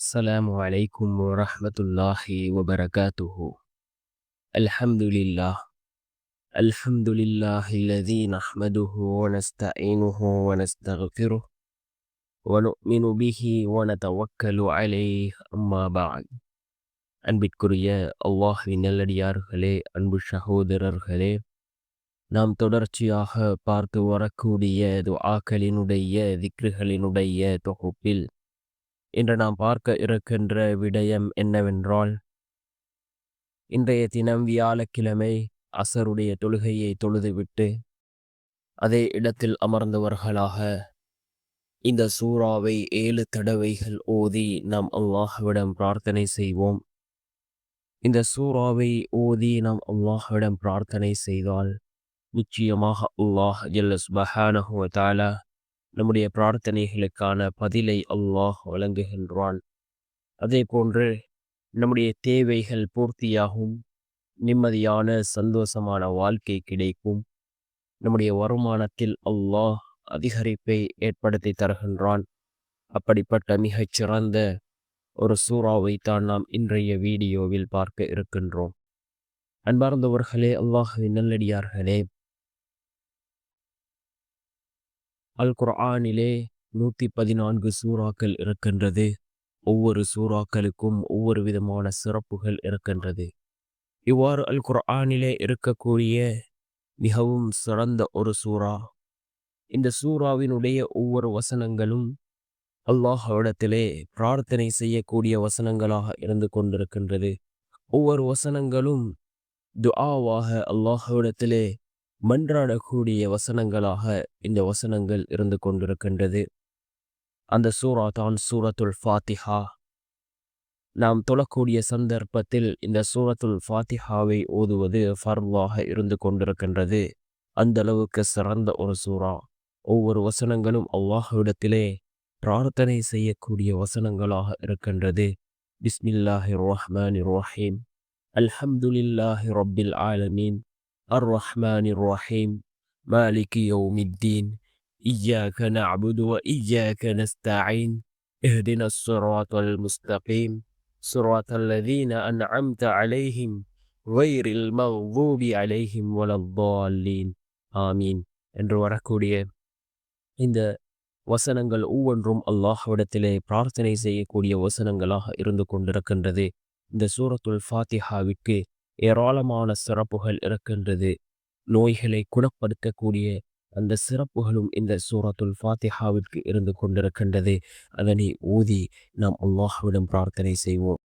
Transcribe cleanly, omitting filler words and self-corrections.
السلام عليكم ورحمة الله وبركاته. الحمد لله. الحمد لله الذي نحمده ونستعينه ونستغفره ونؤمن به ونتوكل عليه. أما بعد. அன்பிற்குரிய அல்லாஹ்வின் நல்லடியார்களே, அன்பு சகோதரர்களே, நாம் தொடர்ச்சியாக பார்த்து வரக்கூடிய துஆக்களினுடைய திக்ருகளினுடைய தொகுப்பில் இன்று நாம் பார்க்க இருக்கின்ற விடயம் என்னவென்றால், இன்றைய தினம் வியாழக்கிழமை அசருடைய தொழுகையை தொழுதுவிட்டு அதே இடத்தில் அமர்ந்தவர்களாக இந்த சூறாவை 7 தடவைகள் ஓதி நாம் அல்லாஹ்விடம் பிரார்த்தனை செய்வோம். இந்த சூறாவை ஓதி நாம் அல்லாஹ்விடம் பிரார்த்தனை செய்தால் நிச்சயமாக அல்லாஹ் ஜல்ல சுப்ஹானஹு வ தஆலா நம்முடைய பிரார்த்தனைகளுக்கான பதிலை அல்லாஹ் வழங்குகின்றான். அதே போன்று நம்முடைய தேவைகள் பூர்த்தியாகும், நிம்மதியான சந்தோஷமான வாழ்க்கை கிடைக்கும், நம்முடைய வருமானத்தில் அல்லாஹ் அதிகரிப்பை ஏற்படுத்தி தருகின்றான். அப்படிப்பட்ட மிகச்சிறந்த ஒரு சூறாவை தான் நாம் இன்றைய வீடியோவில் பார்க்க இருக்கின்றோம். அன்பார்ந்தவர்களே, அல்லாஹ்வின் நல்லடியார்களே, அல் குர்ஆனிலே 114 சூறாக்கள் இருக்கின்றது. ஒவ்வொரு சூறாக்களுக்கும் ஒவ்வொரு விதமான சிறப்புகள் இருக்கின்றது. இவ்வாறு அல் குர்ஆனிலே இருக்கக்கூடிய மிகவும் சிறந்த ஒரு சூறா. இந்த சூறாவினுடைய ஒவ்வொரு வசனங்களும் அல்லாஹ்விடத்திலே பிரார்த்தனை செய்யக்கூடிய வசனங்களாக இருந்து கொண்டிருக்கின்றது. ஒவ்வொரு வசனங்களும் துஆவாக அல்லாஹ்விடத்திலே மன்றாடக்கூடிய வசனங்களாக இந்த வசனங்கள் இருந்து கொண்டிருக்கின்றது. அந்த சூறா தான் சூரத்துல் ஃபாத்திஹா. நாம் தொழக்கூடிய சந்தர்ப்பத்தில் இந்த சூரத்துல் ஃபாத்திஹாவை ஓதுவது ஃபர்லாக இருந்து கொண்டிருக்கின்றது. அந்த அளவுக்கு சிறந்த ஒரு சூறா. ஒவ்வொரு வசனங்களும் அல்லாஹ்விடத்திலே பிரார்த்தனை செய்யக்கூடிய வசனங்களாக இருக்கின்றது. பிஸ்மில்லாஹிர் ரஹ்மானிர் ரஹீம். அல்ஹம்துலில்லாஹி ரப்பில் ஆலமீன். அர் ரஹ்மானிர் ரஹீம். மாலிகி யௌமித்தீன். இய்யாக நஅபுது வ இய்யாக நஸ்தஈன். இஹ்தினஸ் ஸிராத்தல் முஸ்தகீம். ஸிராத்தல் லதீன அன்அம்த அலைஹிம் கைரில் மக்தூபி அலைஹிம் வலத்தால்லீன். ஆமீன் என்று வரக்கூடிய இந்த வசனங்கள் ஒவ்வொன்றும் அல்லாஹ்விடத்திலே பிரார்த்தனை செய்யக்கூடிய வசனங்களாக இருந்து கொண்டிருக்கின்றது. இந்த சூரத்துல் ஃபாத்திஹாவிற்கு ஏராளமான சிறப்புகள் இருக்கின்றது. நோய்களை குணப்படுத்தக்கூடிய அந்த சிறப்புகளும் இந்த சூரத்துல் ஃபாத்திஹாவிற்கு இருந்து கொண்டிருக்கின்றது. அதனை ஓதி நாம் அல்லாஹ்விடம் பிரார்த்தனை செய்வோம்.